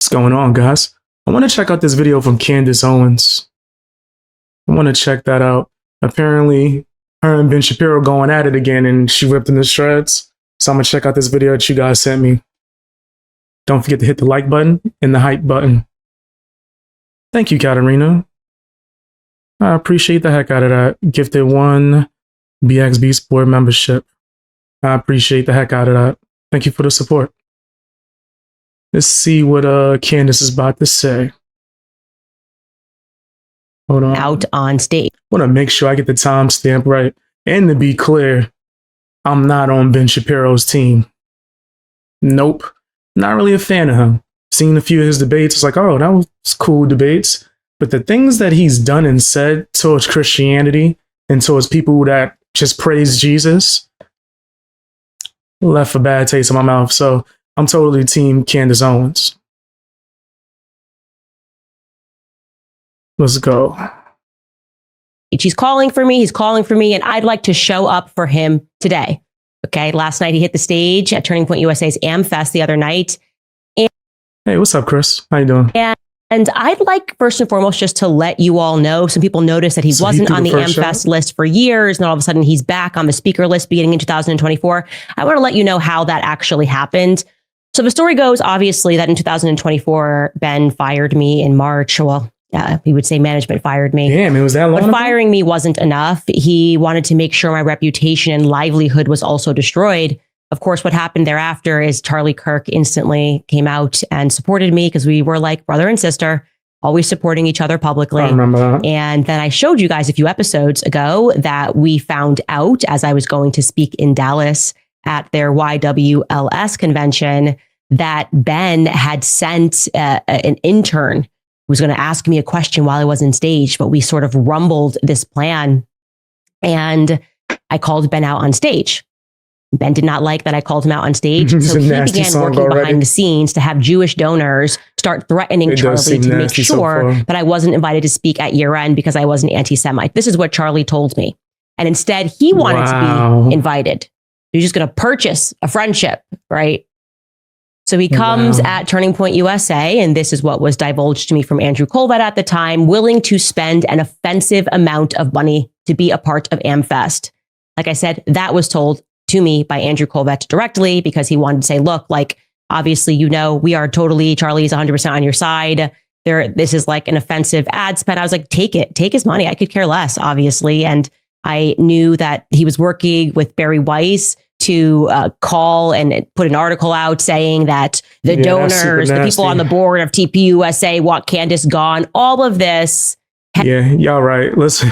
What's going on, guys? I want to check out this video from Candace Owens. I want to check that out. Apparently, her and Ben Shapiro going at it again, and she ripped into shreds. So I'm going to check out this video that you guys sent me. Don't forget to hit the like button and the hype button. Thank you, Katarina. I appreciate the heck out of that. Gifted 1 BXB Sport membership. I appreciate the heck out of that. Thank you for the support. Let's see what Candace is about to say. Hold on. Out on stage. I want to make sure I get the timestamp right. And to be clear, I'm not on Ben Shapiro's team. Nope. Not really a fan of him. Seen a few of his debates. It's like, oh, that was cool debates. But the things that he's done and said towards Christianity and towards people that just praise Jesus left a bad taste in my mouth. So I'm totally team Candace Owens. Let's go. He's calling for me. He's calling for me. And I'd like to show up for him today. Okay. Last night he hit the stage at Turning Point USA's AmFest the other night. Hey, what's up, Chris? How you doing? And I'd like, first and foremost, just to let you all know, some people noticed that he wasn't on the AmFest list for years, and all of a sudden he's back on the speaker list beginning in 2024. I want to let you know how that actually happened. So the story goes, obviously, that in 2024, Ben fired me in March. Well, he would say management fired me. Damn, it was that long But firing me wasn't enough. He wanted to make sure my reputation and livelihood was also destroyed. Of course, what happened thereafter is Charlie Kirk instantly came out and supported me because we were like brother and sister, always supporting each other publicly. I remember that. And then I showed you guys a few episodes ago that we found out as I was going to speak in Dallas at their YWLS convention that Ben had sent an intern who was going to ask me a question while I was on stage, but we sort of rumbled this plan and I called Ben out on stage. Ben did not like that I called him out on stage. So he began working behind the scenes to have Jewish donors start threatening Charlie to make sure that I wasn't invited to speak at year end because I was an anti-Semite. This is what Charlie told me. And instead, he wanted to be invited. He's just going to purchase a friendship, right? So he comes at Turning Point USA, and this is what was divulged to me from Andrew Colvett at the time, willing to spend an offensive amount of money to be a part of AmFest. Like I said, that was told to me by Andrew Colvett directly because he wanted to say, look, like, obviously, you know, we are totally, Charlie's 100% on your side. This is like an offensive ad spend. I was like, take his money. I could care less, obviously. And I knew that he was working with Barry Weiss to call and put an article out saying that the donors, the people on the board of tpusa want Candace gone. All of this. Yeah, y'all right. Let's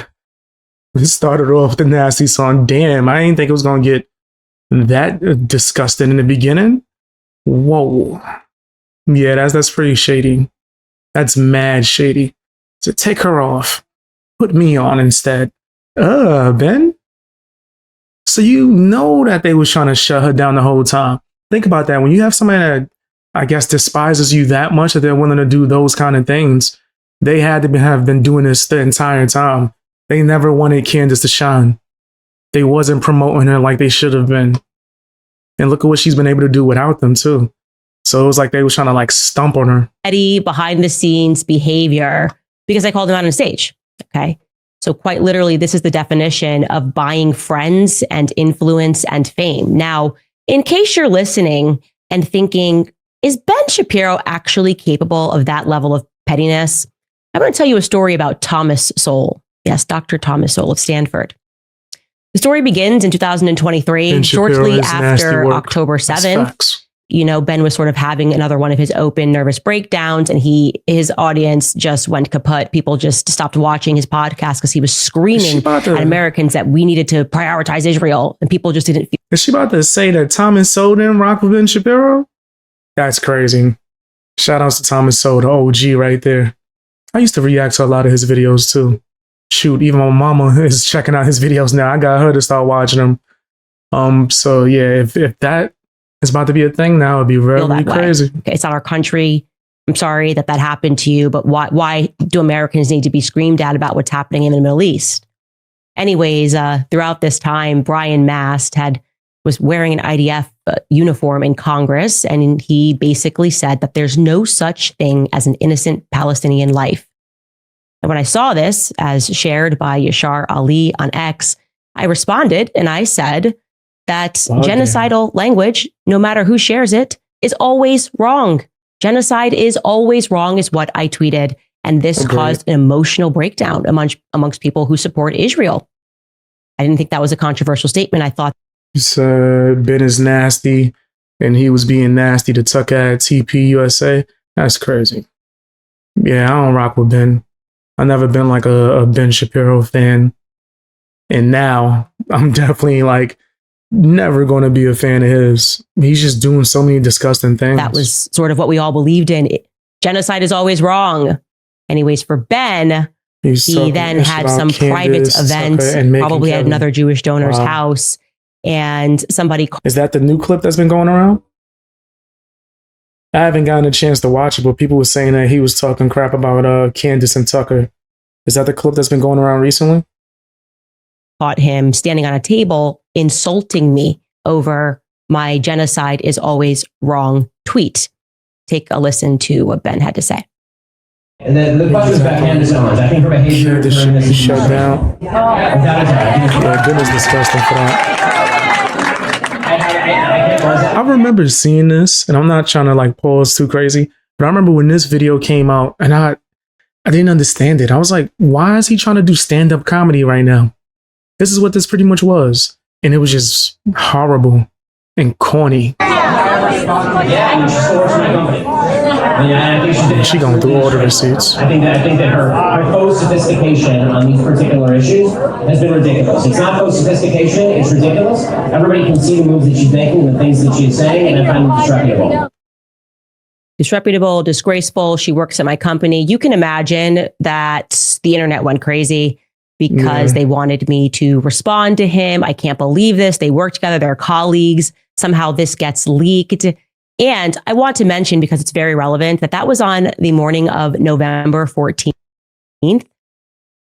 start off the nasty song. Damn, I didn't think it was going to get that disgusting in the beginning. Whoa. Yeah, that's pretty shady. That's mad shady. So take her off. Put me on instead. Ben? So you know that they was trying to shut her down the whole time. Think about that. When you have somebody that, I guess, despises you that much that they're willing to do those kind of things, they had to have been doing this the entire time. They never wanted Candace to shine. They wasn't promoting her like they should have been. And look at what she's been able to do without them too. So it was like they were trying to like stump on her. Behind the scenes behavior because I called him out on stage. Okay. So quite literally, this is the definition of buying friends and influence and fame. Now, in case you're listening and thinking, is Ben Shapiro actually capable of that level of pettiness? I'm going to tell you a story about Thomas Sowell. Yes, Dr. Thomas Sowell of Stanford. The story begins in 2023, shortly after October 7th. You know, Ben was sort of having another one of his open nervous breakdowns, and his audience just went kaput. People just stopped watching his podcast because he was screaming at Americans that we needed to prioritize Israel, and people just didn't feel. Is she about to say that Thomas Sowell didn't rock with Ben Shapiro? That's crazy. Shout outs to Thomas Sowell, the OG right there. I used to react to a lot of his videos too. Shoot, even my mama is checking out his videos now. I got her to start watching them. So yeah, if that is about to be a thing now, it'd be really crazy. Okay, it's not our country. I'm sorry that happened to you, but why do Americans need to be screamed at about what's happening in the Middle East? Anyways, throughout this time, Brian Mast was wearing an IDF uniform in Congress, and he basically said that there's no such thing as an innocent Palestinian life. And when I saw this, as shared by Yashar Ali on X, I responded and I said that genocidal language, no matter who shares it, is always wrong. Genocide is always wrong is what I tweeted. And this caused an emotional breakdown amongst people who support Israel. I didn't think that was a controversial statement. I thought you said Ben is nasty and he was being nasty to Tucker at tpusa. That's crazy. Yeah, I don't rock with Ben. I've never been like a Ben Shapiro fan. And now I'm definitely like never going to be a fan of his. He's just doing so many disgusting things. That was sort of what we all believed in. Genocide is always wrong. Anyways, for Ben, he then had some private event, probably at another Jewish donor's house. And somebody... Is that the new clip that's been going around? I haven't gotten a chance to watch it, but people were saying that he was talking crap about Candace and Tucker. Is that the clip that's been going around recently? Caught him standing on a table insulting me over my genocide is always wrong tweet. Take a listen to what Ben had to say. And then the question is about Candace Owens. I think her behavior should be shut down. Yeah, goodness, disgusting for that. I remember seeing this, and I'm not trying to like pause too crazy, but I remember when this video came out, and I didn't understand it. I was like, why is he trying to do stand-up comedy right now? This is what this pretty much was, and it was just horrible and corny. She going through all the receipts. I think that her faux sophistication on these particular issues has been ridiculous. It's not faux sophistication, it's ridiculous. Everybody can see the moves that she's making and the things that she's saying, and I find them disreputable. Disreputable, disgraceful. She works at my company. You can imagine that the internet went crazy because they wanted me to respond to him. I can't believe this. They work together. They're colleagues. Somehow this gets leaked. And I want to mention, because it's very relevant, that was on the morning of November 14th.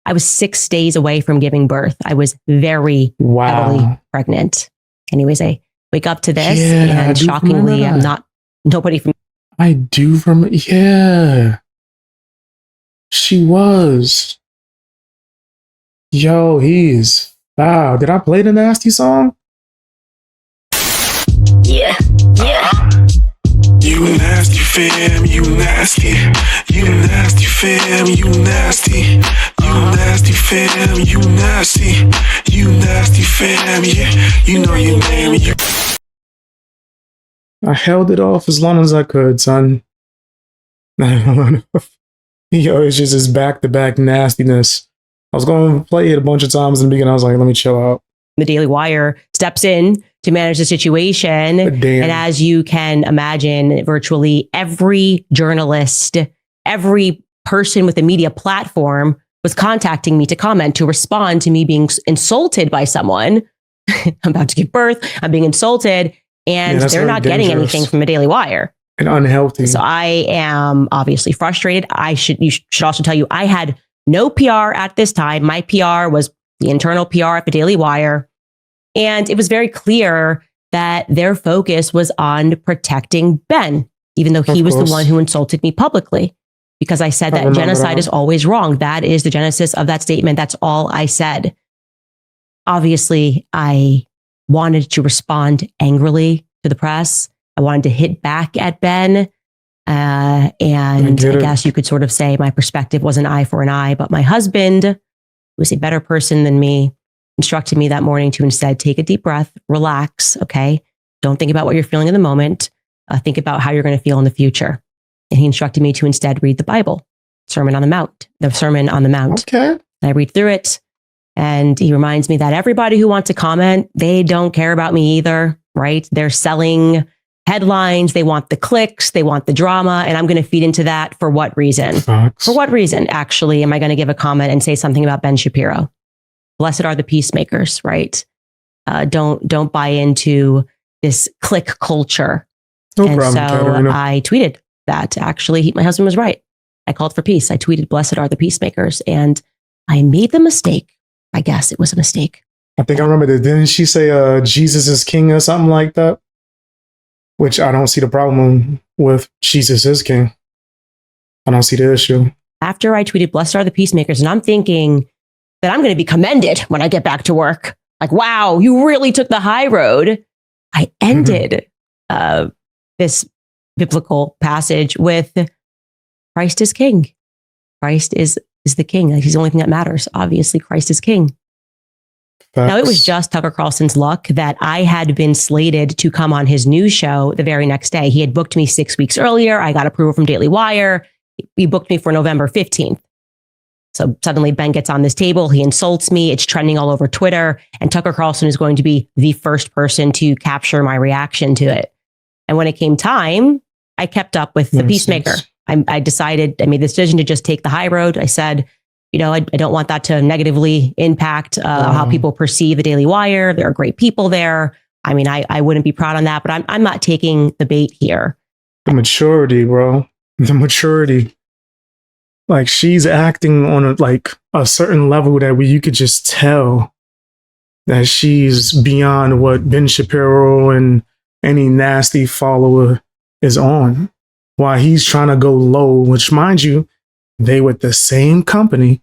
I was 6 days away from giving birth. I was very heavily pregnant. Anyways, I wake up to this, and shockingly, I'm not nobody from... I do from... Yeah. She was. Yo, he's... Wow. Did I play the nasty song? Yeah. You nasty fam, you nasty. You nasty fam, you nasty. You nasty fam, you nasty. You nasty fam, yeah. You know your name. I held it off as long as I could, son. Yo, it's just this back-to-back nastiness. I was going to play it a bunch of times in the beginning. I was like, let me chill out. The Daily Wire steps in to manage the situation. And as you can imagine, virtually every journalist, every person with a media platform was contacting me to comment, to respond to me being insulted by someone. I'm about to give birth. I'm being insulted. And they're not getting anything from the Daily Wire. And unhealthy. So I am obviously frustrated. You should also tell you, I had no PR at this time. My PR was the internal PR at the Daily Wire. And it was very clear that their focus was on protecting Ben, even though he was the one who insulted me publicly, because I said that genocide is always wrong. That is the genesis of that statement. That's all I said. Obviously, I wanted to respond angrily to the press. I wanted to hit back at Ben. And I guess you could sort of say my perspective was an eye for an eye, but my husband, who was a better person than me, instructed me that morning to instead take a deep breath, relax, okay? Don't think about what you're feeling in the moment. Think about how you're going to feel in the future. And he instructed me to instead read the Bible, the Sermon on the Mount. Okay. And I read through it, and he reminds me that everybody who wants to comment, they don't care about me either, right? They're selling headlines. They want the clicks. They want the drama. And I'm going to feed into that for what reason? Facts. For what reason, actually, am I going to give a comment and say something about Ben Shapiro? Blessed are the peacemakers, right? Don't buy into this click culture. No and problem, so Katerina. I tweeted that. Actually, my husband was right. I called for peace. I tweeted, blessed are the peacemakers. And I made the mistake. I guess it was a mistake I think I remember that. Didn't she say Jesus is king or something like that? Which I don't see the problem with. Jesus is king. I don't see the issue. After I tweeted, "Blessed are the peacemakers," and I'm thinking that I'm going to be commended when I get back to work. Like, wow, you really took the high road. I ended this biblical passage with Christ is king. Christ is the king. Like, he's the only thing that matters. Obviously, Christ is king. Facts. Now, it was just Tucker Carlson's luck that I had been slated to come on his news show the very next day. He had booked me 6 weeks earlier. I got approval from Daily Wire. He booked me for November 15th. So suddenly Ben gets on this table. He insults me. It's trending all over Twitter. And Tucker Carlson is going to be the first person to capture my reaction to it. And when it came time, I kept up with the peacemaker. I decided, I made the decision to just take the high road. I said, I don't want that to negatively impact how people perceive the Daily Wire. There are great people there. I mean, I wouldn't be proud on that, but I'm not taking the bait here. The maturity, bro. The maturity. Like, she's acting on a certain level that you could just tell that she's beyond what Ben Shapiro and any nasty follower is on. While he's trying to go low, which, mind you, they with the same company.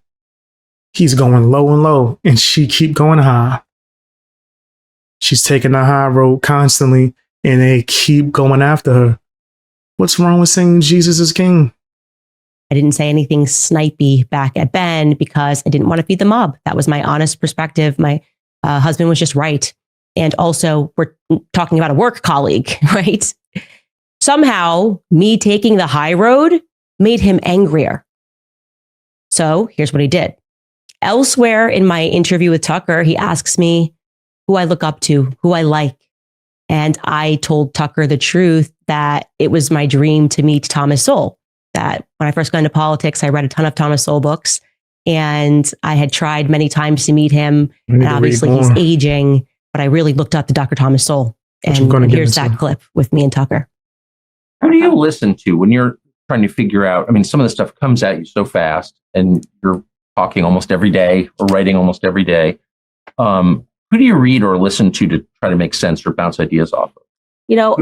He's going low and low, and she keep going high. She's taking the high road constantly, and they keep going after her. What's wrong with saying Jesus is king? I didn't say anything snipey back at Ben because I didn't want to feed the mob. That was my honest perspective. My husband was just right. And also, we're talking about a work colleague, right? Somehow, me taking the high road made him angrier. So here's what he did. Elsewhere in my interview with Tucker, he asks me who I look up to, who I like. And I told Tucker the truth that it was my dream to meet Thomas Sowell. That when I first got into politics, I read a ton of Thomas Sowell books, and I had tried many times to meet him. And obviously he's aging, but I really looked up to Dr. Thomas Sowell. And here's that clip with me and Tucker. How do you listen to when you're trying to figure out, I mean, some of the stuff comes at you so fast and you're talking almost every day or writing almost every day. Who do you read or listen to try to make sense or bounce ideas off of?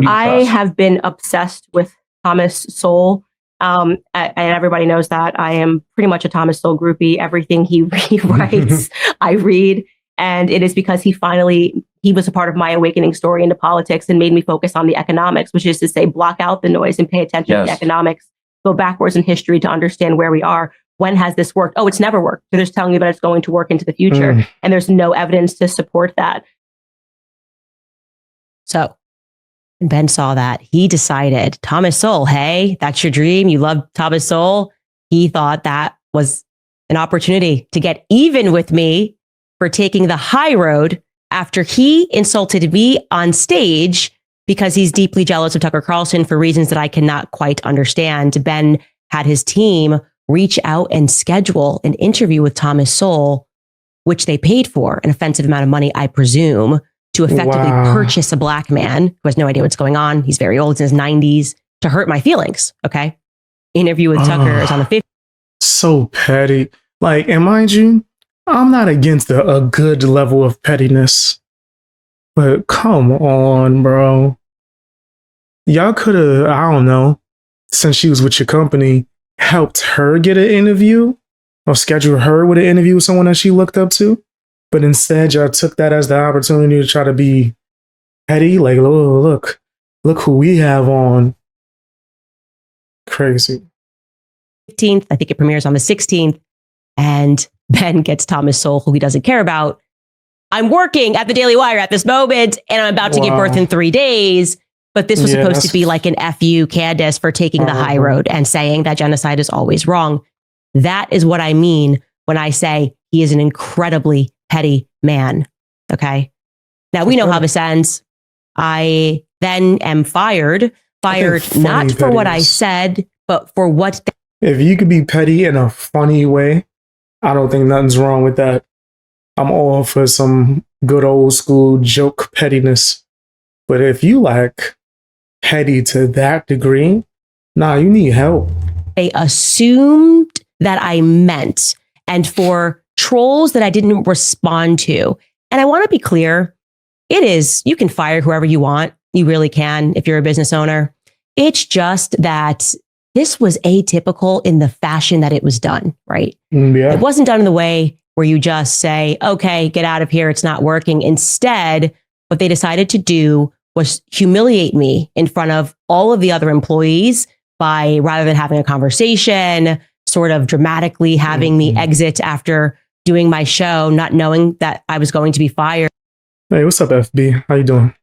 I have been obsessed with Thomas Sowell. And everybody knows that I am pretty much a Thomas Sowell groupie. Everything he writes, I read. And it is because he was a part of my awakening story into politics and made me focus on the economics, which is to say, block out the noise and pay attention to the economics, go backwards in history to understand where we are. When has this worked? Oh, it's never worked. They're just telling you that it's going to work into the future. And there's no evidence to support that. So when Ben saw that, he decided, Thomas Sowell, hey, that's your dream. You love Thomas Sowell. He thought that was an opportunity to get even with me for taking the high road after he insulted me on stage because he's deeply jealous of Tucker Carlson for reasons that I cannot quite understand. Ben had his team reach out and schedule an interview with Thomas Sowell, which they paid for an offensive amount of money, I presume, to effectively purchase a black man who has no idea what's going on. He's very old, he's in his 90s, to hurt my feelings. Okay. Interview with Tucker is on the 5th. So petty. Like, and mind you, I'm not against a good level of pettiness, but come on, bro. Y'all could have, I don't know, since she was with your company, helped her get an interview or schedule her with an interview with someone that she looked up to. But instead, y'all took that as the opportunity to try to be petty. Like, oh, look who we have on. Crazy. 15th, I think it premieres on the 16th. And Ben gets Thomas Sowell, who he doesn't care about. I'm working at the Daily Wire at this moment, and I'm about to give birth in 3 days. But this was supposed to be like an FU Candace for taking the high road and saying that genocide is always wrong. That is what I mean when I say he is an incredibly petty man. Okay. Now we know how this ends. I then am fired not for what I said, but for what. If you could be petty in a funny way, I don't think nothing's wrong with that. I'm all for some good old school joke pettiness. But if you like petty to that degree, nah, you need help. They assumed that I meant, and for trolls that I didn't respond to, And I want to be clear, you can fire whoever you want. You really can if you're a business owner. It's just that this was atypical in the fashion that it was done, right? Yeah. It wasn't done in the way where you just say, okay, get out of here, it's not working. Instead, what they decided to do was humiliate me in front of all of the other employees by, rather than having a conversation, sort of dramatically having me exit after doing my show, not knowing that I was going to be fired. Hey, what's up, FB? How you doing?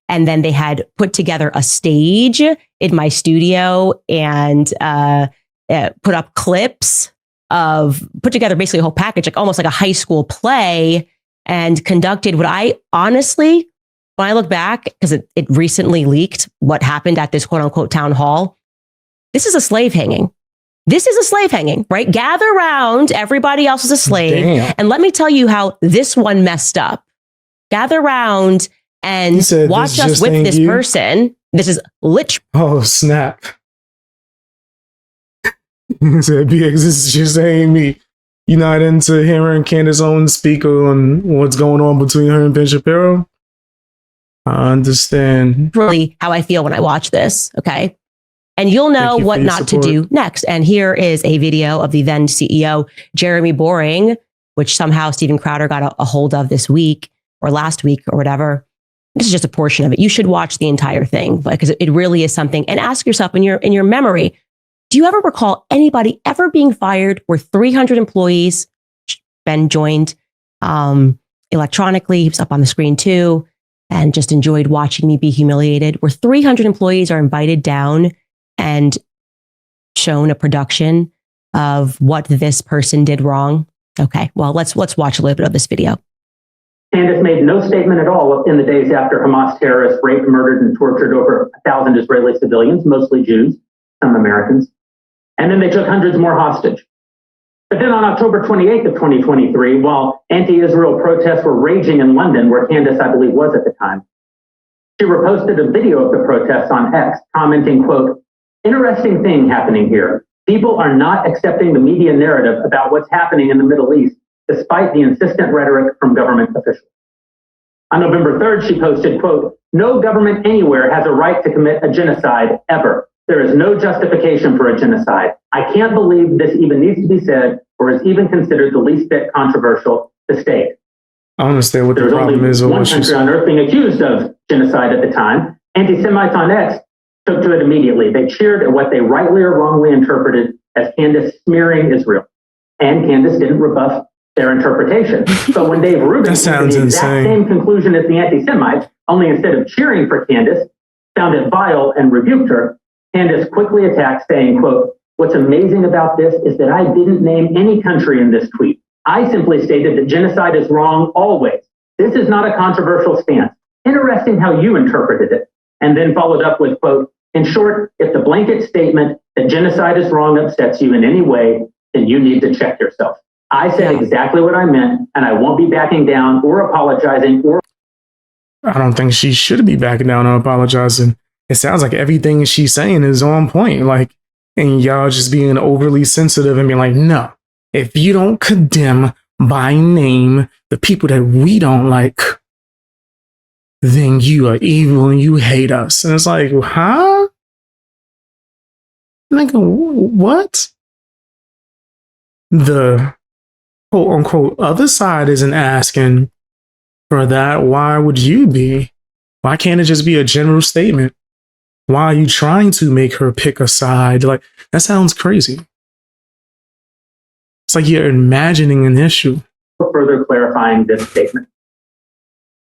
And then they had put together a stage in my studio and put up clips put together basically a whole package, like almost like a high school play, and conducted what I honestly, when I look back, because it recently leaked what happened at this quote unquote town hall, this is a slave hanging. This is a slave hanging, right? Gather around, everybody else is a slave. Damn. And let me tell you how this one messed up. Gather around and watch us whip this person. This is literally. Oh, snap. He said, BX, this is just ain't me. You're not into hearing Candace Owens speak on what's going on between her and Ben Shapiro? I understand. Really how I feel when I watch this, okay? And you'll know what not to do next. And here is a video of the then CEO, Jeremy Boring, which somehow Steven Crowder got a hold of this week or last week or whatever. This is just a portion of it. You should watch the entire thing because it really is something. And ask yourself in your memory, do you ever recall anybody ever being fired where 300 employees, Ben joined electronically, he was up on the screen too, and just enjoyed watching me be humiliated, where 300 employees are invited down and shown a production of what this person did wrong? Okay, well, let's watch a little bit of this video. Candace made no statement at all in the days after Hamas terrorists raped, murdered, and tortured over 1,000 Israeli civilians, mostly Jews, some Americans. And then they took hundreds more hostage. But then on October 28th of 2023, while anti-Israel protests were raging in London, where Candace, I believe, was at the time, she reposted a video of the protests on X, commenting, quote, "Interesting thing happening here. People are not accepting the media narrative about what's happening in the Middle East, despite the insistent rhetoric from government officials." On November 3rd, she posted, quote, "No government anywhere has a right to commit a genocide ever. There is no justification for a genocide. I can't believe this even needs to be said or is even considered the least bit controversial to state." I understand what the problem is. One country on earth being accused of genocide at the time. Anti-Semites on X took to it immediately. They cheered at what they rightly or wrongly interpreted as Candace smearing Israel. And Candace didn't rebuff their interpretation. But when Dave Rubin came to the exact same conclusion as the anti-Semites, only instead of cheering for Candace, found it vile and rebuked her, Candace quickly attacked, saying, quote, "What's amazing about this is that I didn't name any country in this tweet. I simply stated that genocide is wrong always. This is not a controversial stance. Interesting how you interpreted it." And then followed up with, quote, "In short, if the blanket statement that genocide is wrong upsets you in any way, then you need to check yourself. I said exactly what I meant, and I won't be backing down or apologizing or..." I don't think she should be backing down or apologizing. It sounds like everything she's saying is on point. Like, and y'all just being overly sensitive and being like, no, if you don't condemn by name the people that we don't like, then you are evil and you hate us. And it's like, huh? Like, what? The quote unquote other side isn't asking for that. Why would you be? Why can't it just be a general statement? Why are you trying to make her pick a side? Like, that sounds crazy. It's like you're imagining an issue. Further clarifying this statement.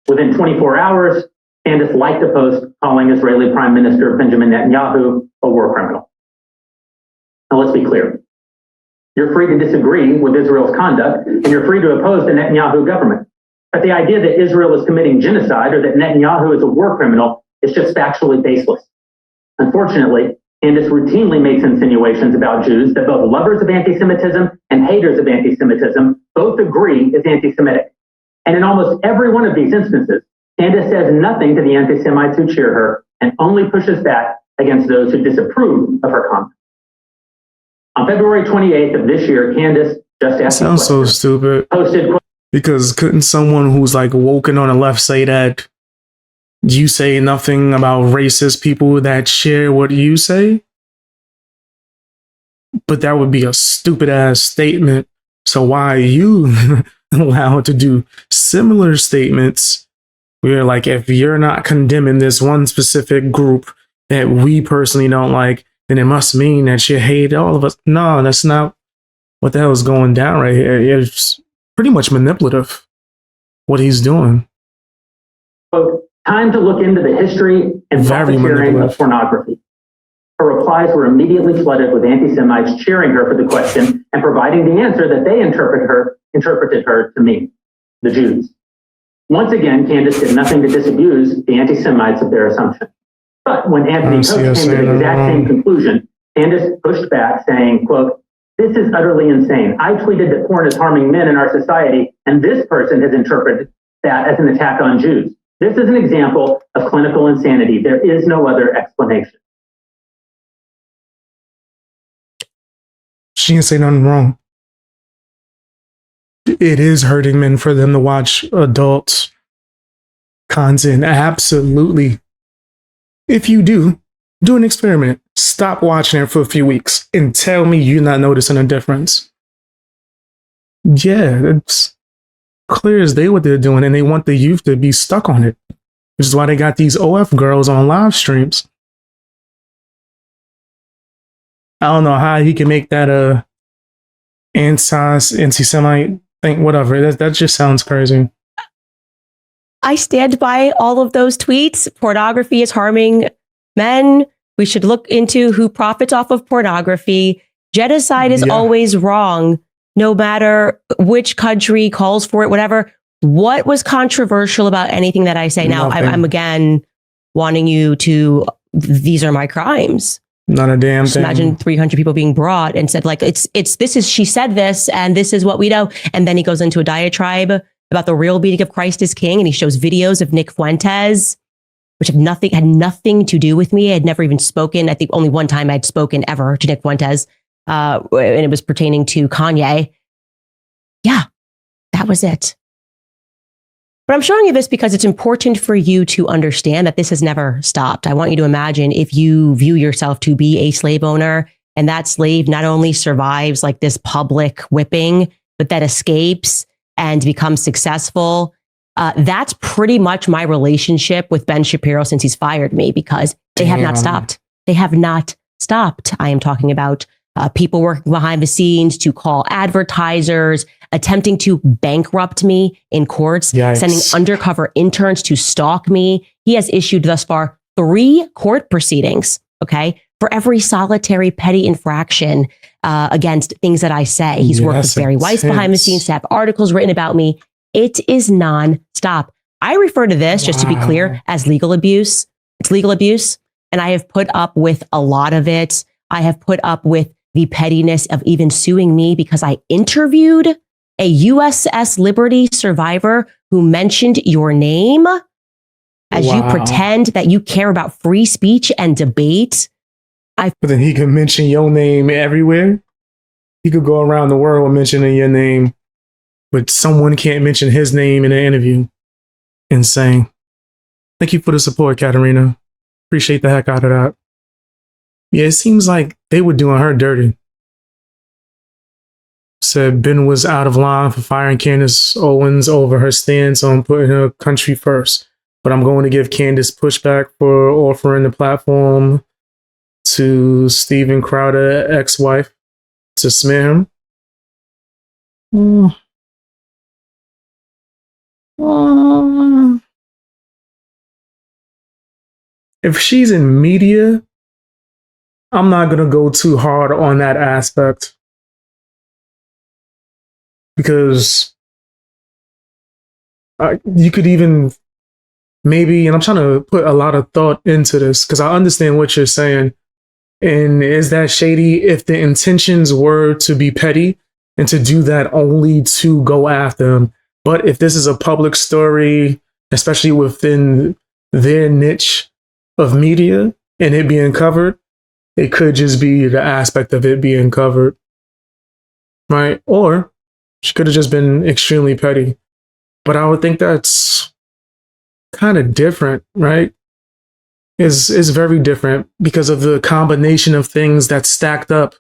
Within 24 hours, Candace liked a post calling Israeli Prime Minister Benjamin Netanyahu a war criminal. Now let's be clear. You're free to disagree with Israel's conduct, and you're free to oppose the Netanyahu government. But the idea that Israel is committing genocide or that Netanyahu is a war criminal is just factually baseless. Unfortunately, Candace routinely makes insinuations about Jews that both lovers of anti-Semitism and haters of anti-Semitism both agree is anti-Semitic. And in almost every one of these instances, Candace says nothing to the anti-Semites who cheer her and only pushes back against those who disapprove of her comments. On February 28th of this year, Candace, just after sounds so stupid. posted. Because couldn't someone who's like woken on the left say that you say nothing about racist people that share what you say? But that would be a stupid ass statement. So why are you allowed to do similar statements where, like, if you're not condemning this one specific group that we personally don't like, then it must mean that you hate all of us? No, that's not what the hell is going down right here. It's pretty much manipulative, what he's doing. Quote, time to look into the history and profiteering of pornography. Her replies were immediately flooded with anti-Semites cheering her for the question and providing the answer that they interpreted her to mean, the Jews. Once again, Candace did nothing to disabuse the anti-Semites of their assumption. But when Anthony Cook came to the exact same conclusion, Candace pushed back, saying, quote, "This is utterly insane. I tweeted that porn is harming men in our society, and this person has interpreted that as an attack on Jews. This is an example of clinical insanity. There is no other explanation." She didn't say nothing wrong. It is hurting men for them to watch adult content. Absolutely. If you do an experiment. Stop watching it for a few weeks and tell me you're not noticing a difference. Yeah, it's clear as day what they're doing, and they want the youth to be stuck on it. Which is why they got these OF girls on live streams. I don't know how he can make that a anti-Semite thing, whatever. That just sounds crazy. I stand by all of those tweets. Pornography is harming men. We should look into who profits off of pornography. Genocide is always wrong, no matter which country calls for it, whatever. What was controversial about anything that I say? Now, I'm again wanting you to, these are my crimes. Not a damn thing. Imagine 300 people being brought and said, like, she said this, and this is what we know. And then he goes into a diatribe about the real meaning of Christ is King, and he shows videos of Nick Fuentes, which had nothing to do with me. I had never even spoken. I think only one time I'd spoken ever to Nick Fuentes, and it was pertaining to Kanye. Yeah, that was it. But I'm showing you this because it's important for you to understand that this has never stopped. I want you to imagine if you view yourself to be a slave owner, and that slave not only survives like this public whipping, but that escapes and becomes successful. That's pretty much my relationship with Ben Shapiro since he's fired me, because they have not stopped. They have not stopped. I am talking about people working behind the scenes to call advertisers, attempting to bankrupt me in courts, sending undercover interns to stalk me. He has issued thus far 3 court proceedings, okay, for every solitary petty infraction against things that I say. He's worked with Barry Weiss behind the scenes to have articles written about me. It is non-stop. I refer to this, just to be clear, as legal abuse. It's legal abuse. And I have put up with a lot of it. I have put up with the pettiness of even suing me because I interviewed a USS Liberty survivor who mentioned your name as you pretend that you care about free speech and debate. But then he could mention your name everywhere. He could go around the world mentioning your name, but someone can't mention his name in an interview. Insane. Thank you for the support, Katarina. Appreciate the heck out of that. Yeah, it seems like they were doing her dirty. Said Ben was out of line for firing Candace Owens over her stance on putting her country first. But I'm going to give Candace pushback for offering the platform to Steven Crowder, ex-wife, to smear him. If she's in media, I'm not going to go too hard on that aspect. Because you could even maybe, and I'm trying to put a lot of thought into this because I understand what you're saying. And is that shady if the intentions were to be petty and to do that only to go after them? But if this is a public story, especially within their niche of media and it being covered, it could just be the aspect of it being covered, right? Or she could have just been extremely petty. But I would think that's kind of different, right? Is very different because of the combination of things that stacked up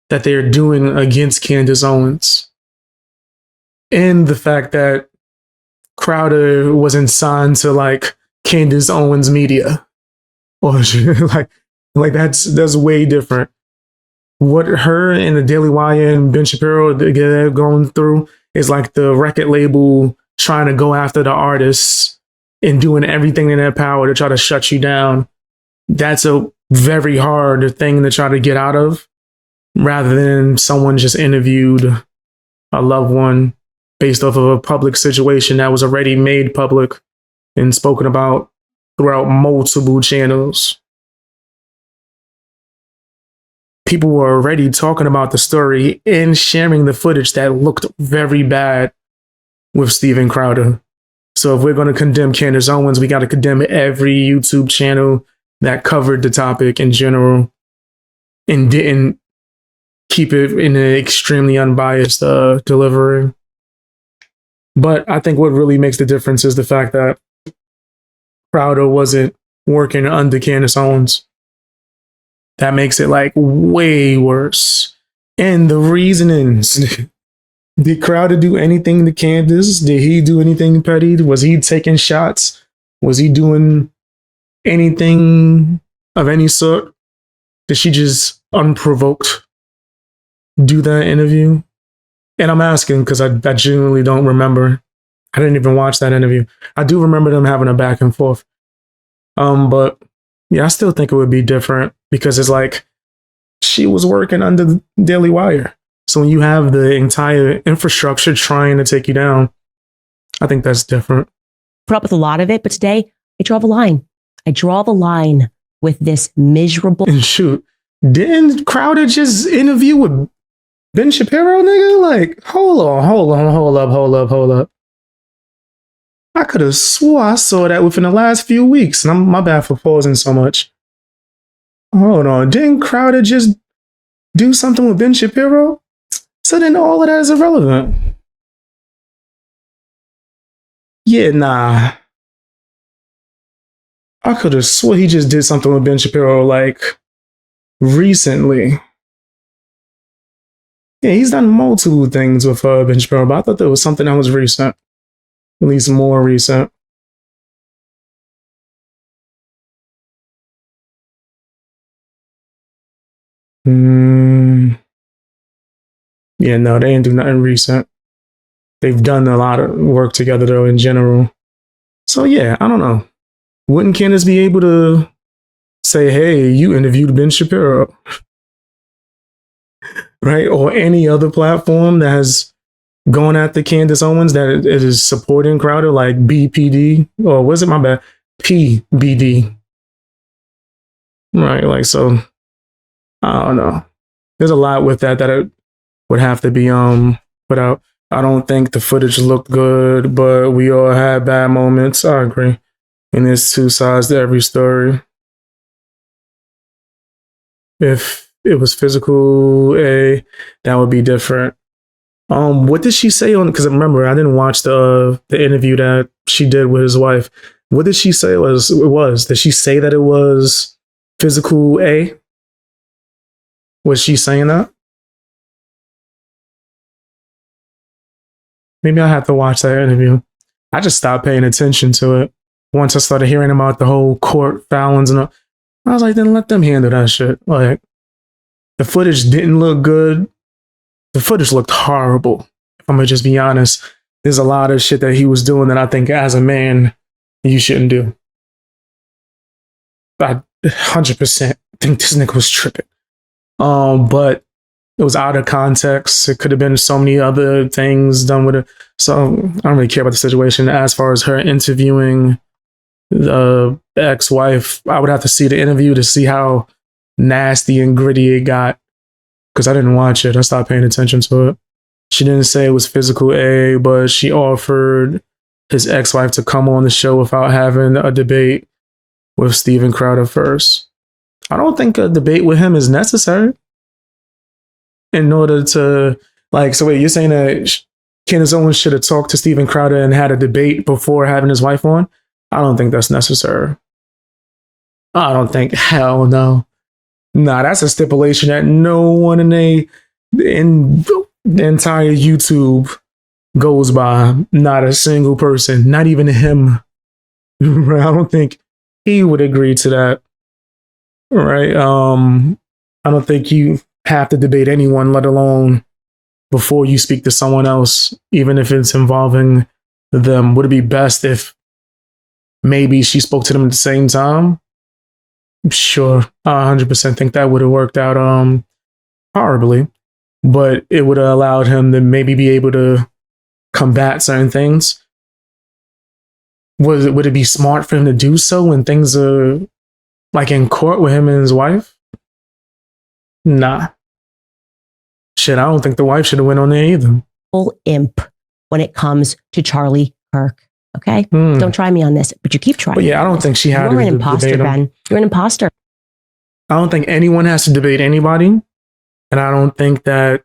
that they're doing against Candace Owens. And the fact that Crowder wasn't signed to like Candace Owens Media. Or like that's way different. What her and the Daily Wire and Ben Shapiro they're going through is like the record label trying to go after the artists and doing everything in their power to try to shut you down. That's a very hard thing to try to get out of, rather than someone just interviewed a loved one based off of a public situation that was already made public and spoken about throughout multiple channels. People were already talking about the story and sharing the footage that looked very bad with Steven Crowder. So if we're going to condemn Candace Owens, we got to condemn every YouTube channel that covered the topic in general and didn't keep it in an extremely unbiased delivery. But I think what really makes the difference is the fact that Crowder wasn't working under Candace Owens. That makes it like way worse. And the reasonings. Did Crowder do anything to Candace? Did he do anything petty? Was he taking shots? Was he doing anything of any sort? Did she just unprovoked do that interview? And I'm asking because I genuinely don't remember. I didn't even watch that interview. I do remember them having a back and forth. But yeah, I still think it would be different because it's like she was working under the Daily Wire. So when you have the entire infrastructure trying to take you down, I think that's different. Put up with a lot of it, but today I draw the line. I draw the line with this miserable. And shoot, didn't Crowder just interview with Ben Shapiro, nigga? Like, hold up. I could have swore I saw that within the last few weeks, and my bad for pausing so much. Hold on, didn't Crowder just do something with Ben Shapiro? So then all of that is irrelevant. Yeah, nah. I could have swore he just did something with Ben Shapiro, like, recently. Yeah, he's done multiple things with Ben Shapiro, but I thought there was something that was recent. At least more recent. Yeah, no, they didn't do nothing recent. They've done a lot of work together, though, in general. So, yeah, I don't know. Wouldn't Candace be able to say, hey, you interviewed Ben Shapiro? Right? Or any other platform that has gone after Candace Owens that it is supporting Crowder, like BPD, or was it my bad? PBD. Right, like, so, I don't know. There's a lot with that it would have to be put out. I don't think the footage looked good, but we all had bad moments. I agree. And there's two sides to every story. If it was physical, that would be different. What did she say on? Because remember, I didn't watch the interview that she did with his wife. What did she say it was? Did she say that it was physical A? Was she saying that? Maybe I have to watch that interview. I just stopped paying attention to it once I started hearing about the whole court filings and all. I was like, then let them handle that shit. Like, the footage didn't look good. The footage looked horrible. If I'm gonna just be honest, there's a lot of shit that he was doing that I think as a man, you shouldn't do. I 100% think this nigga was tripping. But it was out of context. It could have been so many other things done with it. So I don't really care about the situation. As far as her interviewing the ex-wife, I would have to see the interview to see how nasty and gritty it got. Because I didn't watch it. I stopped paying attention to it. She didn't say it was physical A, but she offered his ex-wife to come on the show without having a debate with Steven Crowder first. I don't think a debate with him is necessary in order to, like, so wait, you're saying that Candace Owens should have talked to Steven Crowder and had a debate before having his wife on. I don't think that's necessary. I don't think, hell no. Nah, that's a stipulation that no one in the entire YouTube goes by. Not a single person, not even him. I don't think he would agree to that. Right? I don't think you have to debate anyone, let alone before you speak to someone else, even if it's involving them. Would it be best if maybe she spoke to them at the same time? Sure, I 100% think that would have worked out horribly, but it would have allowed him to maybe be able to combat certain things. Would it be smart for him to do so when things are like in court with him and his wife? Nah. Shit, I don't think the wife should have went on there either. Full imp when it comes to Charlie Kirk. Okay? Don't try me on this, but you keep trying. But yeah, I don't think she had to You're an imposter, Ben. You're an imposter. I don't think anyone has to debate anybody. And I don't think that,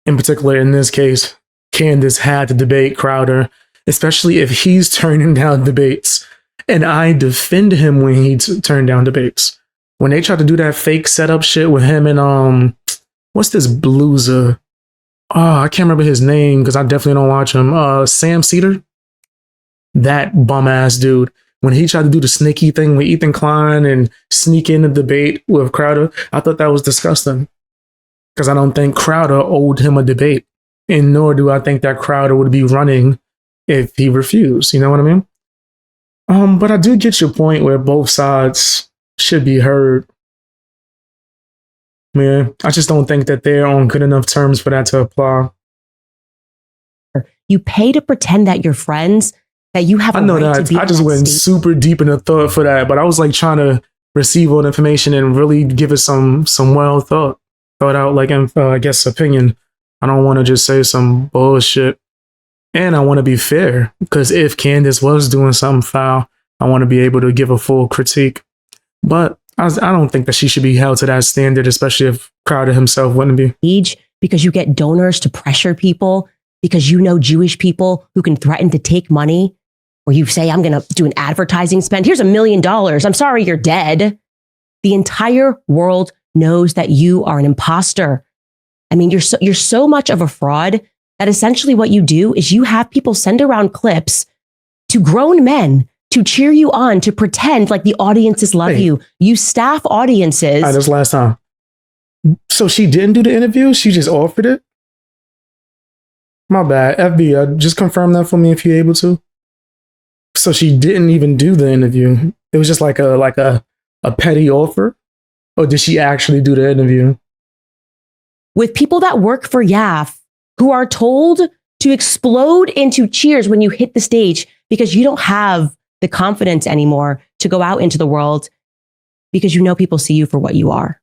in particular in this case, Candace had to debate Crowder, especially if he's turning down debates. And I defend him when he turned down debates. When they tried to do that fake setup shit with him and, what's this blueser? Oh, I can't remember his name because I definitely don't watch him. Sam Cedar? That bum ass dude. When he tried to do the sneaky thing with Ethan Klein and sneak in the debate with Crowder, I thought that was disgusting. Because I don't think Crowder owed him a debate. And nor do I think that Crowder would be running if he refused. You know what I mean? But I do get your point where both sides should be heard. Yeah, I just don't think that they're on good enough terms for that to apply. You pay to pretend that you're friends, that you have a I know right that. to be I just in that went state. super deep in the thought for that, but I was like trying to receive all the information and really give it some well thought out, like I guess opinion. I don't want to just say some bullshit, and I want to be fair because if Candace was doing something foul, I want to be able to give a full critique. But I don't think that she should be held to that standard, especially if Crowder himself wouldn't be. Because you get donors to pressure people, because you know Jewish people who can threaten to take money, or you say, I'm going to do an advertising spend. Here's $1 million. I'm sorry, you're dead. The entire world knows that you are an imposter. I mean, you're so much of a fraud that essentially what you do is you have people send around clips to grown men to cheer you on, to pretend like the audiences love you. You staff audiences. This last time. So she didn't do the interview? She just offered it? My bad. FB, just confirm that for me if you're able to. So she didn't even do the interview. It was just like a petty offer? Or did she actually do the interview? With people that work for YAF who are told to explode into cheers when you hit the stage because you don't have the confidence anymore to go out into the world because you know people see you for what you are.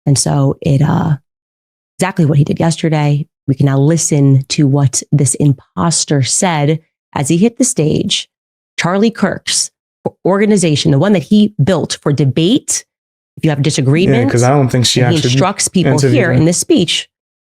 And so exactly what he did yesterday. We can now listen to what this imposter said as he hit the stage. Charlie Kirk's organization, the one that he built for debate. If you have a disagreement, yeah, because I don't think she actually he instructs people here in this speech.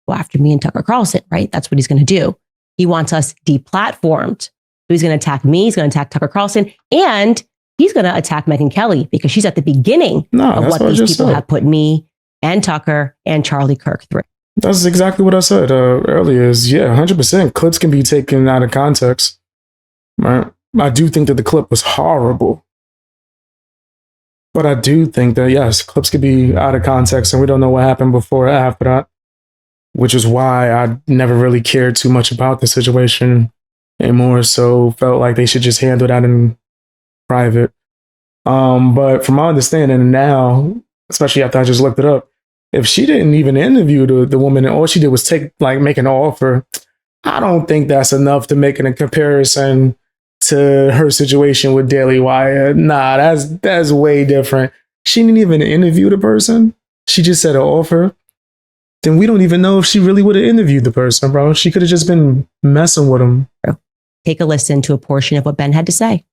Well, after me and Tucker Carlson, right? That's what he's going to do. He wants us deplatformed. So he's going to attack me. He's going to attack Tucker Carlson, and he's going to attack Megyn Kelly because she's at the beginning of what these people have put me and Tucker and Charlie Kirk through. That's exactly what I said earlier. Is 100%. Clips can be taken out of context. Right? I do think that the clip was horrible. But I do think that, yes, clips could be out of context and we don't know what happened before or after that, which is why I never really cared too much about the situation and more so felt like they should just handle that in private. But from my understanding now, especially after I just looked it up, if she didn't even interview the woman and all she did was make an offer, I don't think that's enough to make a comparison to her situation with Daily Wire. Nah, that's way different. She didn't even interview the person. She just said an offer. Then we don't even know if she really would have interviewed the person, bro. She could have just been messing with him. Take a listen to a portion of what Ben had to say.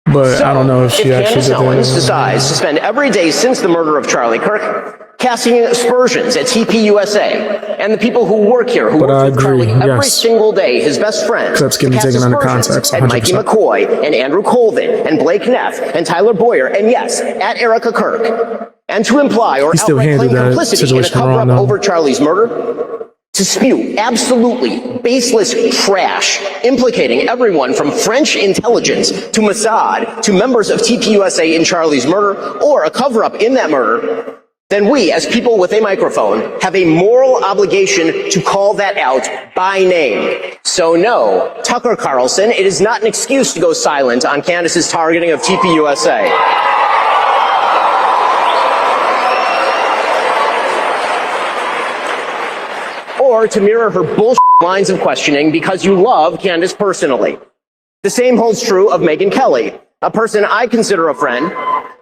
But I don't know if she actually did. Candace Owens decides to spend every day since the murder of Charlie Kirk casting aspersions at TPUSA and the people who work here, who But I work with agree, Charlie every yes. single day, his best friend. Clips getting cast taken out of aspersions context, at Mikey 100%. McCoy and Andrew Colvin and Blake Neff and Tyler Boyer and yes, at Erica Kirk. And to imply or He still outright claim handled that complicity in a situation cover-up wrong, though. over Charlie's murder. To spew absolutely baseless trash implicating everyone from French intelligence to Mossad to members of TPUSA in Charlie's murder or a cover-up in that murder, then we, as people with a microphone, have a moral obligation to call that out by name. So no, Tucker Carlson, it is not an excuse to go silent on Candace's targeting of TPUSA. Or to mirror her bullshit lines of questioning because you love Candace personally. The same holds true of Megyn Kelly, a person I consider a friend,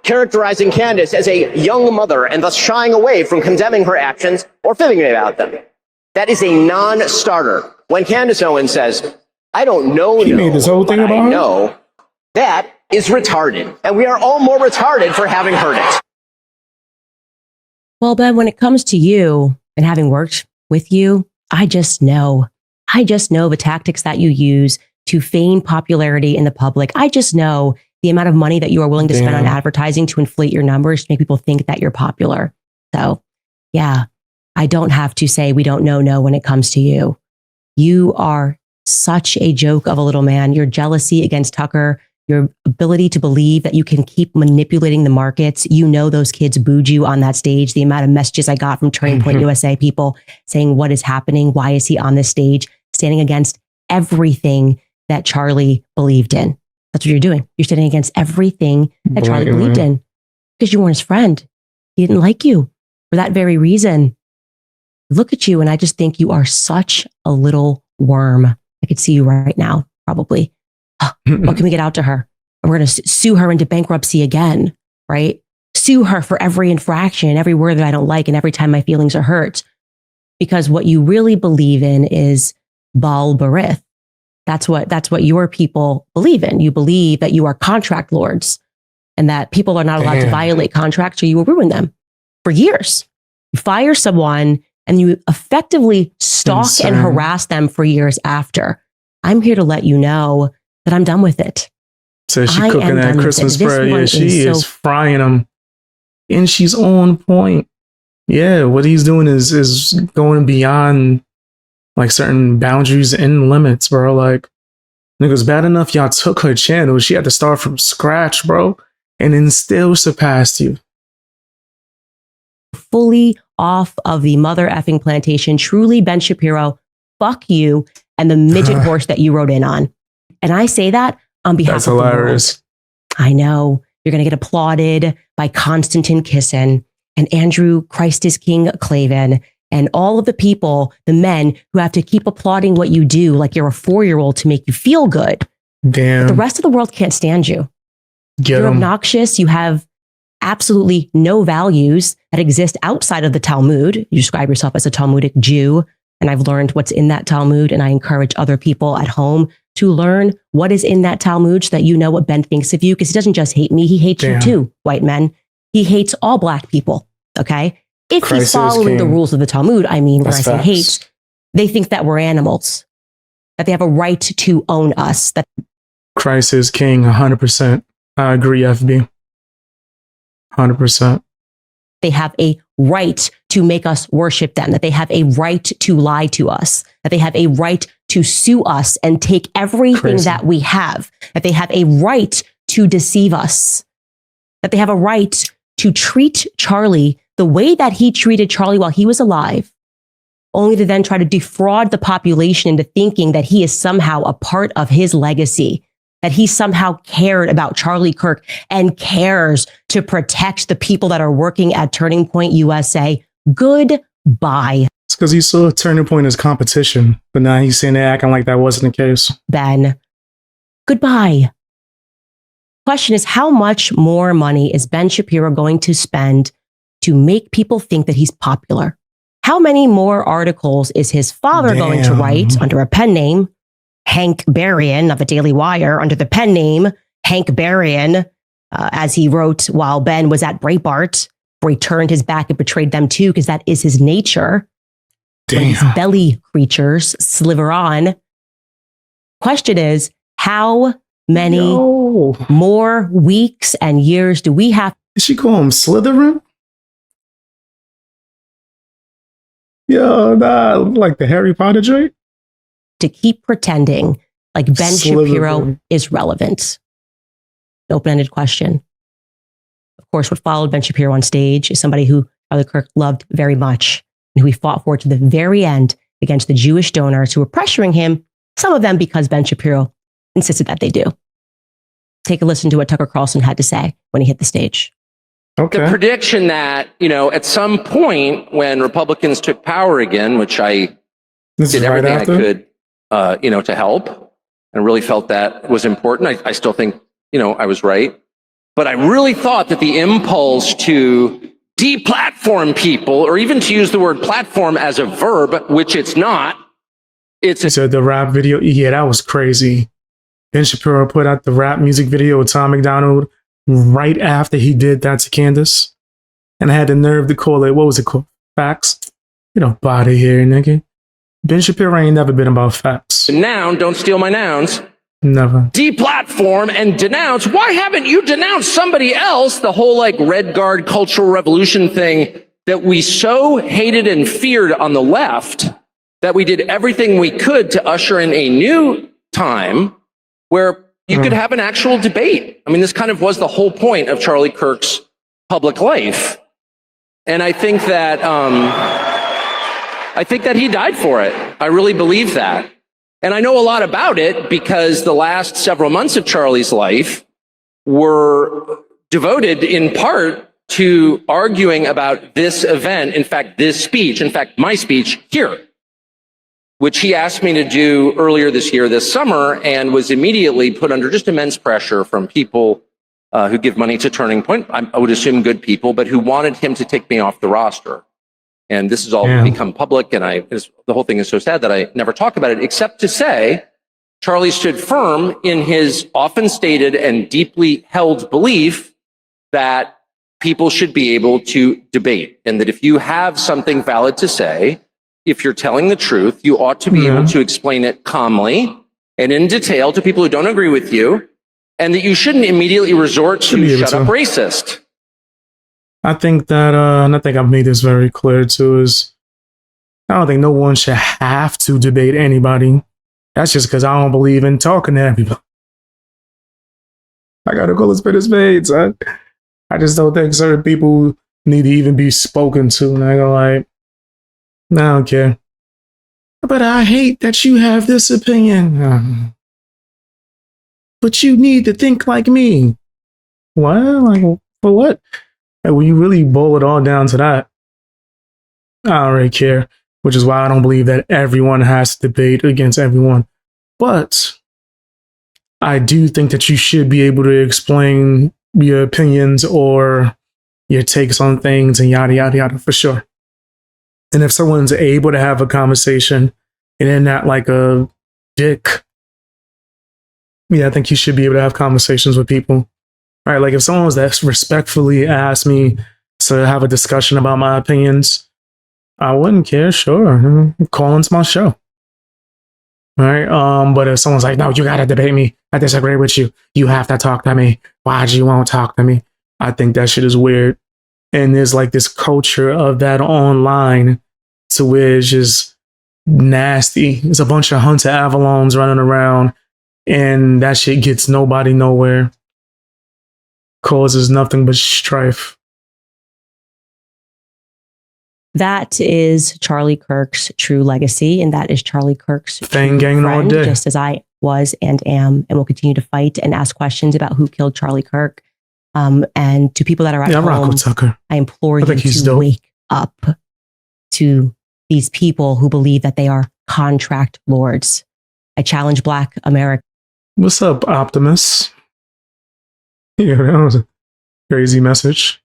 characterizing Candace as a young mother and thus shying away from condemning her actions or fibbing about them. That is a non-starter. When Candace Owens says, I don't know, He made this whole thing about her? No, that is retarded. And we are all more retarded for having heard it. Well, Ben, when it comes to you and having worked with you, I just know the tactics that you use to feign popularity in the public. I just know the amount of money that you are willing to spend on advertising to inflate your numbers to make people think that you're popular. So yeah, I don't have to say we don't know when it comes to you. You are such a joke of a little man. Your jealousy against Tucker, your ability to believe that you can keep manipulating the markets. You know, those kids booed you on that stage. The amount of messages I got from Turning Point USA people saying, what is happening? Why is he on this stage? Standing against everything that Charlie believed in. That's what you're doing. You're standing against everything that Charlie believed in because you weren't his friend. He didn't like you for that very reason. Look at you. And I just think you are such a little worm. I could see you right now, probably. What can we get out to her? We're going to sue her into bankruptcy again, right? Sue her for every infraction, every word that I don't like, and every time my feelings are hurt. Because what you really believe in is Baal Barith. That's what your people believe in. You believe that you are contract lords and that people are not allowed to violate contracts or you will ruin them for years. You fire someone and you effectively stalk and harass them for years after. I'm here to let you know that I'm done with it. So she cooking that Christmas spread. Yeah, she is frying them. And she's on point. Yeah, what he's doing is going beyond like certain boundaries and limits, bro. Like, niggas, bad enough y'all took her channel. She had to start from scratch, bro. And then still surpassed you. Fully off of the mother effing plantation. Truly, Ben Shapiro, fuck you and the midget horse that you rode in on. And I say that on behalf of hilarious. The world. I know you're going to get applauded by Konstantin Kisin and Andrew Christ is King Clavin and all of the people, the men who have to keep applauding what you do like you're a 4-year-old to make you feel good. Damn. But the rest of the world can't stand you. You're obnoxious. You have absolutely no values that exist outside of the Talmud. You describe yourself as a Talmudic Jew. And I've learned what's in that Talmud. And I encourage other people at home to learn what is in that Talmud so that you know what Ben thinks of you. Because he doesn't just hate me. He hates you too, white men. He hates all black people. Okay. If he's following the rules of the Talmud, I mean, when I say hate, they think that we're animals, that they have a right to own us. That Christ is king, 100%. I agree, FB. 100%. They have a right to make us worship them, that they have a right to lie to us, that they have a right to sue us and take everything that we have, that they have a right to deceive us, that they have a right to treat Charlie the way that he treated Charlie while he was alive, only to then try to defraud the population into thinking that he is somehow a part of his legacy, that he somehow cared about Charlie Kirk and cares to protect the people that are working at Turning Point USA. Goodbye. It's because he saw Turning Point as competition, but now he's saying acting like that wasn't the case. Ben, goodbye. Question is, how much more money is Ben Shapiro going to spend to make people think that he's popular? How many more articles is his father going to write under a pen name, Hank Berrien of the Daily Wire, under the pen name Hank Berrien, as he wrote while Ben was at Breitbart? where he turned his back and betrayed them too, because that is his nature. When these Damn. belly creatures sliver on. Question is, how many Yo. more weeks and years do we have Did she call him Slytherin? Yo, nah, like the Harry Potter joint? to keep pretending like Ben Shapiro Slytherin. is relevant? Open-ended question. Of course, what followed Ben Shapiro on stage is somebody who Charlie Kirk loved very much and who he fought for to the very end against the Jewish donors who were pressuring him, some of them because Ben Shapiro insisted that they do. Take a listen to what Tucker Carlson had to say when he hit the stage. The Okay. prediction that, at some point when Republicans took power again, which I This did is right everything I after? could, to help, and really felt that was important. I still think, I was right. But I really thought that the impulse to deplatform people, or even to use the word platform as a verb, which it's not, it's So the rap video, yeah, that was crazy. Ben Shapiro put out the rap music video with Tom McDonald right after he did that to Candace. And I had the nerve to call it, what was it called? Facts? Get up out of here, nigga. Ben Shapiro ain't never been about facts. a noun, don't steal my nouns, Never. deplatform and denounce. Why haven't you denounced somebody else? The whole Red Guard cultural revolution thing that we so hated and feared on the left, that we did everything we could to usher in a new time where you could have an actual debate. I mean, this kind of was the whole point of Charlie Kirk's public life. And I think that he died for it. I really believe that. And I know a lot about it because the last several months of Charlie's life were devoted in part to arguing about this event. In fact, this speech, my speech here, which he asked me to do earlier this year, this summer, and was immediately put under just immense pressure from people who give money to Turning Point. I would assume good people, but who wanted him to take me off the roster. And this has all become public, and the whole thing is so sad that I never talk about it, except to say Charlie stood firm in his often stated and deeply held belief that people should be able to debate, and that if you have something valid to say, if you're telling the truth, you ought to be able to explain it calmly and in detail to people who don't agree with you, and that you shouldn't immediately resort to shut up racist. I think that, and I think I've made this very clear too, is I don't think no one should have to debate anybody. That's just because I don't believe in talking to everybody. I gotta call a spade, son. I just don't think certain people need to even be spoken to. And I go like, no, I don't care. But I hate that you have this opinion. But you need to think like me. What? Like, for what? And when you really boil it all down to that, I don't really care, which is why I don't believe that everyone has to debate against everyone. But I do think that you should be able to explain your opinions or your takes on things and yada, yada, yada, for sure. And if someone's able to have a conversation and they're not like a dick, yeah, I think you should be able to have conversations with people. All right, like if someone was that respectfully asked me to have a discussion about my opinions, I wouldn't care. Sure, call into my show. All right, but if someone's like, "No, you gotta debate me. I disagree with you. You have to talk to me. Why'd you won't talk to me?" I think that shit is weird. And there's like this culture of that online, to where it's just nasty. It's a bunch of Hunter Avalons running around, and that shit gets nobody nowhere. Causes nothing but strife. That is Charlie Kirk's true legacy, and that is Charlie Kirk's Fang true gang all friend, day. just as I was and am, and will continue to fight and ask questions about who killed Charlie Kirk. And to people that are at Yeah, I rock home, with Tucker. I implore I you think he's to dope. wake up to these people who believe that they are contract lords. I challenge Black America. What's up, Optimus? Yeah, that was a crazy message.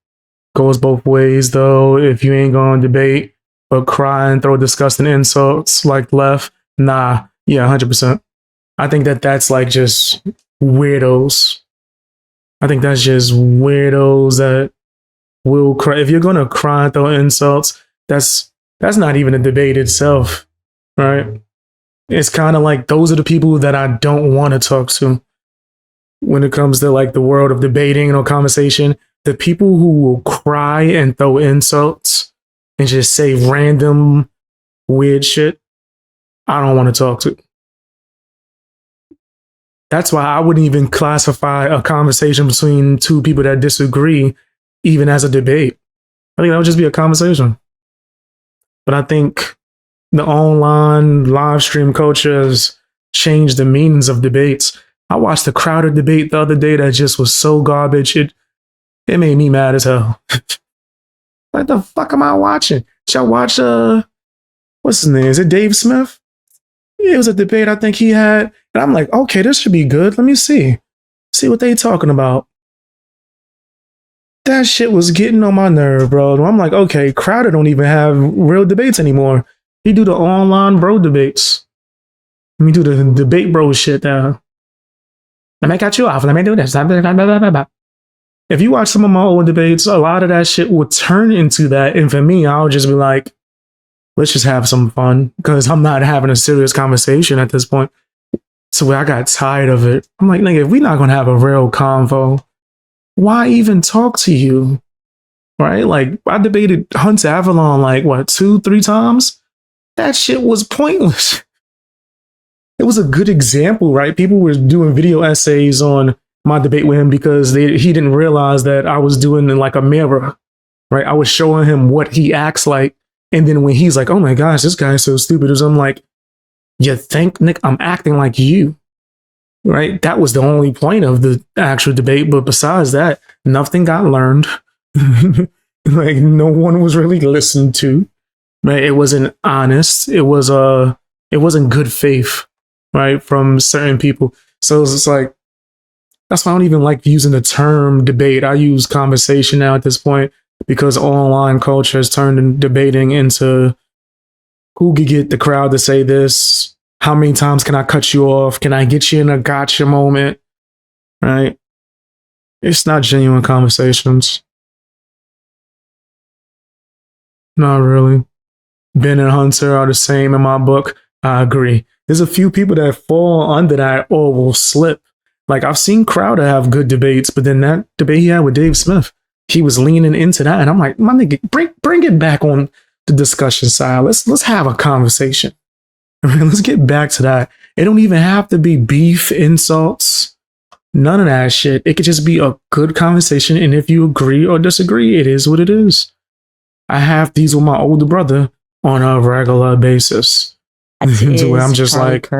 Goes both ways, though. If you ain't gonna debate, but cry and throw disgusting insults like left, nah, yeah, 100%. I think that that's like just weirdos. I think that's just weirdos that will cry. If you're gonna cry and throw insults, that's not even a debate itself, right? It's kind of like those are the people that I don't want to talk to when it comes to like the world of debating or conversation. The people who will cry and throw insults and just say random weird shit, I don't want to talk to. That's why I wouldn't even classify a conversation between two people that disagree even as a debate. I think that would just be a conversation. But I think the online live stream culture has changed the meanings of debates. I watched the Crowder debate the other day that just was so garbage. It made me mad as hell. What the fuck am I watching? Should I watch what's his name? Is it Dave Smith? It was a debate I think he had. And I'm like, okay, this should be good. Let me see. See what they talking about. That shit was getting on my nerve, bro. I'm like, okay, Crowder don't even have real debates anymore. He do the online bro debates. Let me do the debate bro shit now. Let me cut you off. Let me do this. If you watch some of my old debates, a lot of that shit will turn into that. And for me, I'll just be like, let's just have some fun because I'm not having a serious conversation at this point. So I got tired of it. I'm like, nigga, if we're not going to have a real convo, why even talk to you? Right? Like, I debated Hunter Avalon like, what, 2-3 times? That shit was pointless. It was a good example, right? People were doing video essays on my debate with him because he didn't realize that I was doing in like a mirror, right? I was showing him what he acts like. And then when he's like, oh my gosh, this guy's so stupid, I'm like, you think, Nick, I'm acting like you, right? That was the only point of the actual debate. But besides that, nothing got learned. Like no one was really listened to, right? It wasn't honest. It wasn't good faith, right? From certain people. So it's just like, that's why I don't even like using the term debate. I use conversation now at this point because online culture has turned debating into who could get the crowd to say this? How many times can I cut you off? Can I get you in a gotcha moment? Right? It's not genuine conversations. Not really. Ben and Hunter are the same in my book. I agree. There's a few people that fall under that or will slip. Like I've seen Crowder have good debates, but then that debate he had with Dave Smith, he was leaning into that. And I'm like, my nigga, bring it back on the discussion side. Let's have a conversation. I mean, let's get back to that. It don't even have to be beef, insults, none of that shit. It could just be a good conversation. And if you agree or disagree, it is what it is. I have these with my older brother on a regular basis. To where I'm just like,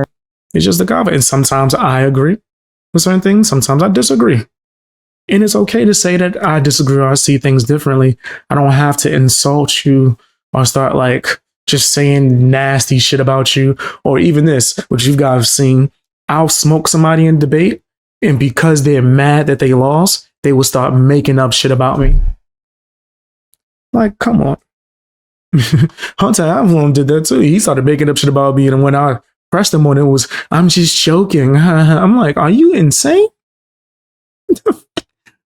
it's just a conversation. And sometimes I agree with certain things. Sometimes I disagree. And it's okay to say that I disagree or I see things differently. I don't have to insult you or start like just saying nasty shit about you. Or even this, which you guys have seen, I'll smoke somebody in debate. And because they're mad that they lost, they will start making up shit about me. Like, come on. Hunter Avalon did that too. He started making up shit about me. And when I pressed him on it, was, I'm just joking. I'm like, are you insane?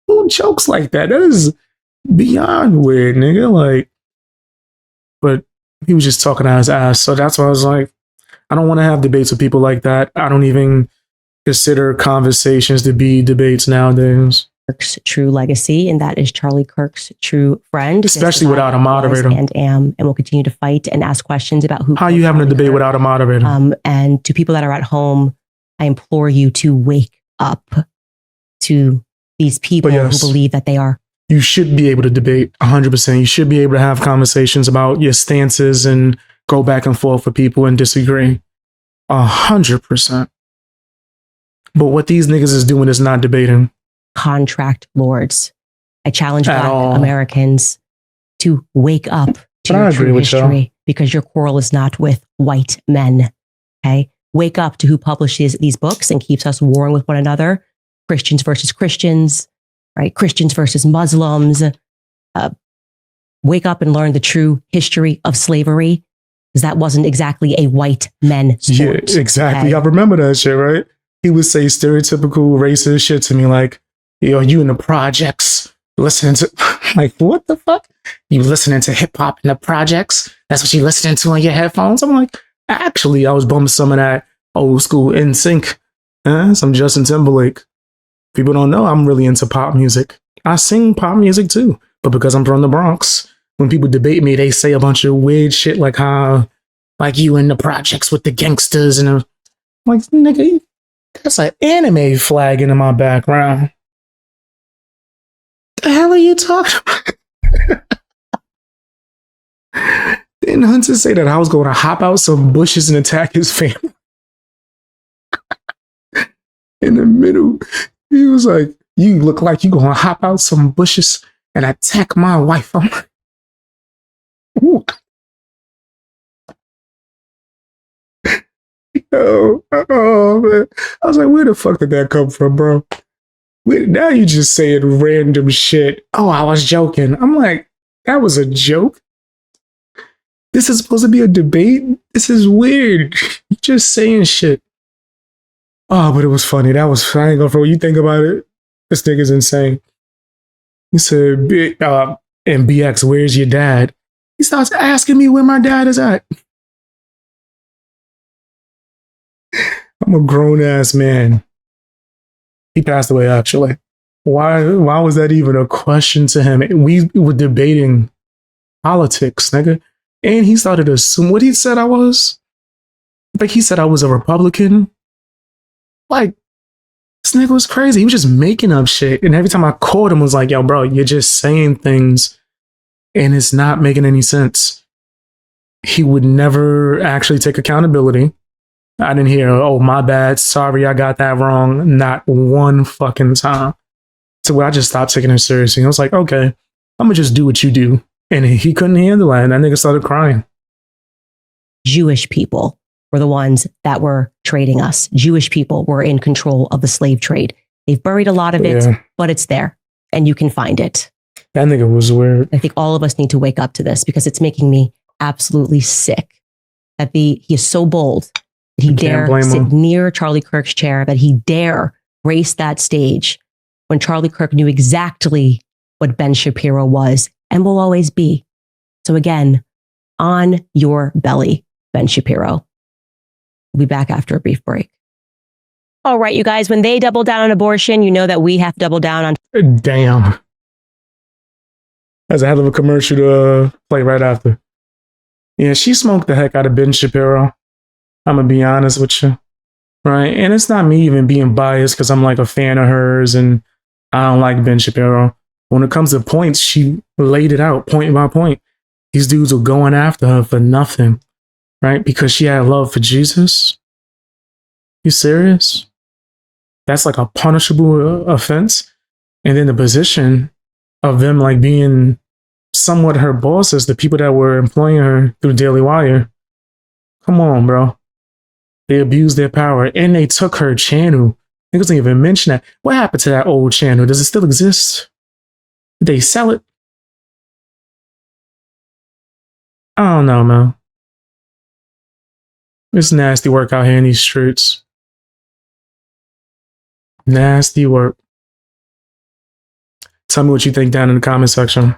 Who jokes like that? That is beyond weird, nigga. Like, but he was just talking out his ass. So that's why I was like, I don't want to have debates with people like that. I don't even consider conversations to be debates nowadays. Kirk's true legacy, and that is Charlie Kirk's true friend. Especially without a moderator. And will continue to fight and ask questions about who. How are you having a debate without a moderator? And to people that are at home, I implore you to wake up to these people who believe that they are. You should be able to debate 100%. You should be able to have conversations about your stances and go back and forth with people and disagree 100%. But what these niggas is doing is not debating. Contract lords. I challenge Black Americans to wake up to your true history because your quarrel is not with white men. Okay? Wake up to who publishes these books and keeps us warring with one another. Christians versus Christians, right? Christians versus Muslims. Wake up and learn the true history of slavery because that wasn't exactly a white men sport. Yeah, exactly. Okay? I remember that shit, right? He would say stereotypical racist shit to me like, you know, you in the projects, listening to like what the fuck? You listening to hip hop in the projects? That's what you listening to on your headphones? I'm like, actually, I was bumping some of that old school NSYNC, some Justin Timberlake. People don't know I'm really into pop music. I sing pop music too, but because I'm from the Bronx, when people debate me, they say a bunch of weird shit like how, like you in the projects with the gangsters, and I'm like, nigga, that's an anime flag in my background. The hell are you talking about? Didn't Hunter say that I was going to hop out some bushes and attack his family? In the middle, he was like, you look like you going to hop out some bushes and attack my wife. I'm like, ooh. Oh, man. I was like, where the fuck did that come from, bro? Now you just saying random shit. Oh, I was joking. I'm like, that was a joke? This is supposed to be a debate? This is weird. You're just saying shit. Oh, but it was funny. That was, I ain't gonna throw you think about it. This nigga's insane. He said, and BX, where's your dad? He starts asking me where my dad is at. I'm a grown ass man. He passed away, actually. Why was that even a question to him? We were debating politics, nigga. And he started to assume what he said I was. Like he said I was a Republican. Like, this nigga was crazy. He was just making up shit. And every time I called him, I was like, yo, bro, you're just saying things and it's not making any sense. He would never actually take accountability. I didn't hear, oh, my bad. Sorry, I got that wrong. Not one fucking time. So I just stopped taking it seriously. I was like, okay, I'm going to just do what you do. And he couldn't handle it. And that nigga started crying. Jewish people were the ones that were trading us. Jewish people were in control of the slave trade. They've buried a lot of it, but it's there and you can find it. That nigga was weird. I think all of us need to wake up to this because it's making me absolutely sick that he is so bold that he dare sit near Charlie Kirk's chair, that he dare grace that stage when Charlie Kirk knew exactly what Ben Shapiro was and will always be. So again, on your belly, Ben Shapiro. We'll be back after a brief break. All right, you guys, when they double down on abortion, you know that we have to double down on... Damn. That's a hell of a commercial to play right after. Yeah, she smoked the heck out of Ben Shapiro. I'm going to be honest with you. Right? And it's not me even being biased because I'm like a fan of hers and I don't like Ben Shapiro. When it comes to points, she laid it out point by point. These dudes were going after her for nothing, right? Because she had love for Jesus. You serious? That's like a punishable offense. And then the position of them like being somewhat her bosses, the people that were employing her through Daily Wire. Come on, bro. They abused their power and they took her channel. Niggas didn't even mention that. What happened to that old channel? Does it still exist? Did they sell it? I don't know, man. It's nasty work out here in these streets. Nasty work. Tell me what you think down in the comment section.